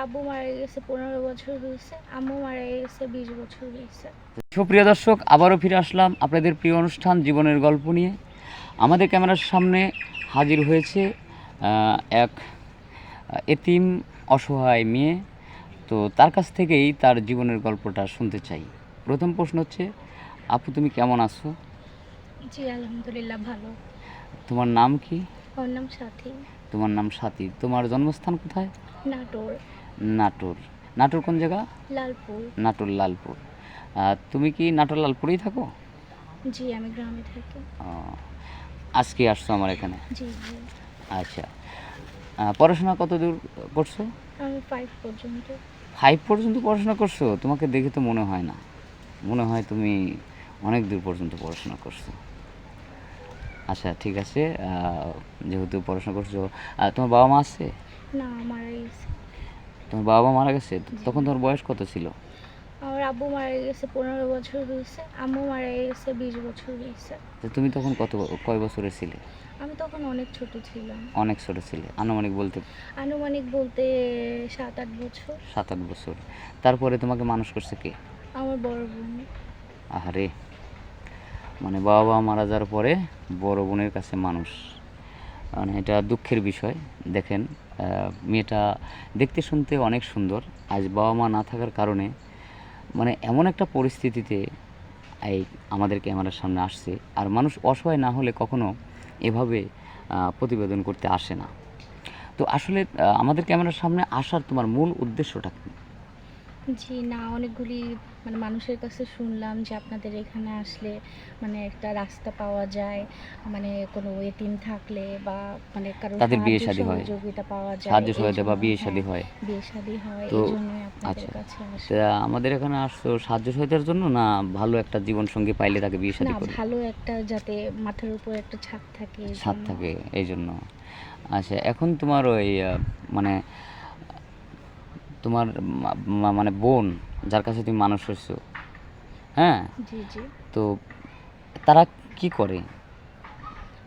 আব্বু মারা গেছে 15 বছর হয়েছে, আম্মু মারা গেছে 20 বছর হয়েছে। সুপ্রিয় দর্শক, আবারও ফিরে আসলাম আপনাদের প্রিয় অনুষ্ঠান জীবনের গল্প নিয়ে। আমাদের ক্যামেরার সামনে হাজির হয়েছে এক এতিম অসহায় মেয়ে। তো তার কাছ থেকেই তার জীবনের গল্পটা শুনতে চাই। প্রথম প্রশ্ন হচ্ছে, আপু তুমি কেমন আছো? জি আলহামদুলিল্লাহ ভালো। তোমার নাম কি? আমার নাম সাথী। তোমার নাম সাথী। তোমার জন্মস্থান কোথায়? নাটোর। নাটোর। নাটোর কোন জায়গা? লালপুর। নাটোর লালপুর। তুমি কি নাটোর লালপুরেই থাকো? জি আমি গ্রামে থাকি। আজকে আসছো আমার এখানে? জি জি। আচ্ছা, পড়াশোনা কত দূর করছো? আমি 5 পর্যন্ত। 5 পর্যন্ত পড়াশোনা করছো? তোমাকে দেখে তো মনে হয় না, মনে হয় তুমি অনেক দূর পর্যন্ত পড়াশোনা করছো। আচ্ছা ঠিক আছে, যেহেতু পড়াশোনা করছো, তোমার বাবা মা আছে? না মারা গেছে। তোমার বাবা মা মারা গেছে? তখন তোমার বয়স কত ছিল? আমার আব্বু মারা গেছে 15 বছর হয়েছে, আম্মু মারা গেছে 20 বছর হয়েছে। তো তুমি তখন কয় বছরের ছিলে? আমি তখন অনেক ছোট ছিলাম। অনেক ছোট ছিলে, আনুমানিক বলতে? আনুমানিক বলতে 7-8 বছর। 7-8 বছর। তারপরে তোমাকে মানুষ করছে কে? আমার বড় বোন। আহারে, মানে বাবা মা মারা যাওয়ার পরে বড় বোনের কাছে মানুষ, মানে এটা দুঃখের বিষয়। দেখেন, মেয়েটা দেখতে শুনতে অনেক সুন্দর, আজ বাবা মা না থাকার কারণে মানে এমন একটা পরিস্থিতিতে এই আমাদের ক্যামেরার সামনে আসছে। আর মানুষ অসহায় না হলে কখনো এভাবে প্রতিবেদন করতে আসে না। তো আসলে আমাদের ক্যামেরার সামনে আসার তোমার মূল উদ্দেশ্যটা কী? জি না, অনেকগুলি মানে মানুষের কাছে শুনলাম যে আপনাদের এখানে আসলে মানে একটা রাস্তা পাওয়া যায়, মানে কোনো এতিম থাকলে বা মানে কারো তাদের বিয়ে সাহায্য শাদী হয়, সহযোগিতা পাওয়া যায়, সাহায্য সহায়তা বা বিয়ে শাদী হ্যাঁ হয়। বিয়ে শাদী হয়, তো এই জন্যই আপনাদের আচ্ছা, কাছে আসা। তা আমাদের এখানে আসছো সাহায্য সহায়তার জন্য, না ভালো একটা জীবনসঙ্গী পাইলে তাকে বিয়ে না শাদী করবে? ভালো একটা যাতে মাথার উপর একটা ছাদ থাকে এই ছাদ জন্য। থাকে এই জন্য। আচ্ছা, এখন তোমার ওই মানে তোমার মানে বোন যার কাছে তুমি মানুষ হয়েছো, হ্যাঁ, জি জি। তো তারা কি করে?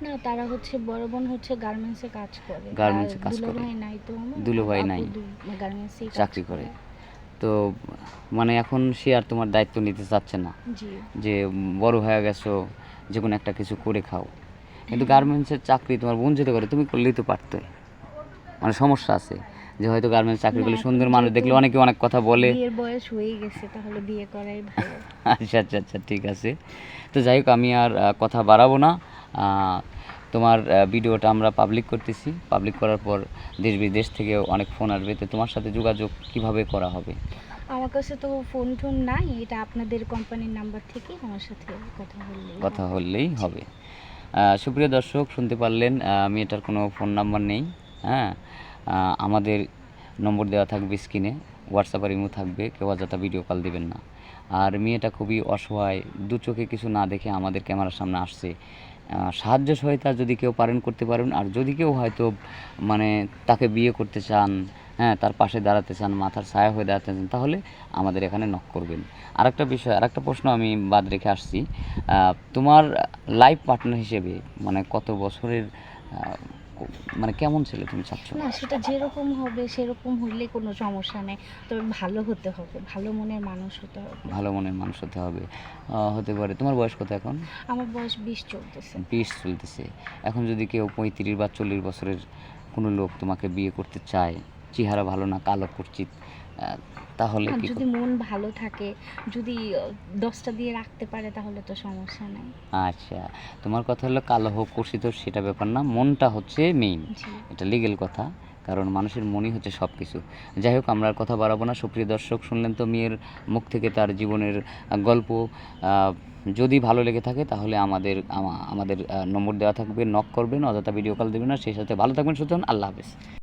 না তারা হচ্ছে বড় বোন হচ্ছে গার্মেন্টসে কাজ করে, আর গার্মেন্টসে কাজ দুলো করে? ভাই নাই তো আমার, দুলোভাই নাই, আপু গার্মেন্টসেই কাজ চাকরি করে। তো মানে এখন সে আর তোমার দায়িত্ব নিতে চাচ্ছে না, জি যে বড় হয়ে গেছো, যে কোনো একটা কিছু করে খাও। কিন্তু গার্মেন্টসের চাকরি তোমার বোন যেতে করে, তুমি করলেই তো পারতে। মানে সমস্যা আছে যে হয়তো গার্মেন্টস চাকরি না করলে এখন সুন্দর মানুষ যেহেতু দেখলে অনেকে অনেক কথা বলে। বিয়ের বয়স হয়ে গেছে তাহলে বিয়ে করাই ভালো। আচ্ছা আচ্ছা আচ্ছা, ঠিক আছে। তো যাই হোক, আমি আর কথা বাড়াবো না। তোমার ভিডিওটা আমরা পাবলিক করতেছি, পাবলিক করার পর দেশ বিদেশ থেকে অনেক ফোন আসবে। তো তোমার সাথে যোগাযোগ কিভাবে করা হবে? আমার কাছে তো ফোন টোন নাই, এটা আপনাদের কোম্পানির নাম্বার থেকে আমার সাথে কথা হলেই হবে। সুপ্রিয় দর্শক, শুনতে পারলেন, মেয়েটার কোনো ফোন নাম্বার নেই। হ্যাঁ, আমাদের নম্বর দেওয়া থাকবে স্ক্রিনে, হোয়াটসঅ্যাপ আর ইমো থাকবে, কেউ অযথা ভিডিও কল দিবেন না। আর মেয়েটা খুবই অসহায়, দু চোখে কিছু না দেখে আমাদের ক্যামেরার সামনে আসছে। সাহায্য সহায়তা যদি কেউ পারেন করতে পারেন, আর যদি কেউ হয়তো মানে তাকে বিয়ে করতে চান, হ্যাঁ, তার পাশে দাঁড়াতে চান, মাথার ছায়া হয়ে দাঁড়াতে চান, তাহলে আমাদের এখানে নক করবেন। আরেকটা বিষয়, আরেকটা প্রশ্ন আমি বাদ রেখে আসছি, তোমার লাইফ পার্টনার হিসেবে মানে কত বছরের, মানে কেমন ছেলে তুমি চাচ্ছ? না সেটা যেরকম হবে সেরকম হইলে কোনো সমস্যা নেই, তবে ভালো হতে হবে, ভালো মনের মানুষ হতে হবে। ভালো মনের মানুষ হতে হবে। হতে পারে। তোমার বয়স কত এখন? আমার বয়স 20 চলতেছে। 20 চলতেছে। এখন যদি কেউ 35 বা 40 বছরের কোনো লোক তোমাকে বিয়ে করতে চায়, চেহারা ভালো না, কালো কুৎসিত, তাহলে না কি যদি মন ভালো থাকে, যদি 10টা দিয়ে রাখতে পারে তাহলে তো সমস্যা নাই। আচ্ছা, তোমার কথা হলো কালো হোক কুৎসিত হোক সেটা ব্যাপার না, মনটা হচ্ছে মেইন। জি এটা লিগ্যাল কথা, কারণ মানুষের মনই হচ্ছে সব কিছু। যাই হোক, আমরা আর কথা বাড়াবো না। সুপ্রিয় দর্শক, শুনলেন তো মেয়ের মুখ থেকে তার জীবনের গল্প। যদি ভালো লেগে থাকে তাহলে আমাদের নম্বর দেওয়া থাকবে, নক করবেন, অযথা ভিডিও কল দেবেন না। সেই সাথে ভালো থাকবেন, সুতরাং আল্লাহ হাফেজ।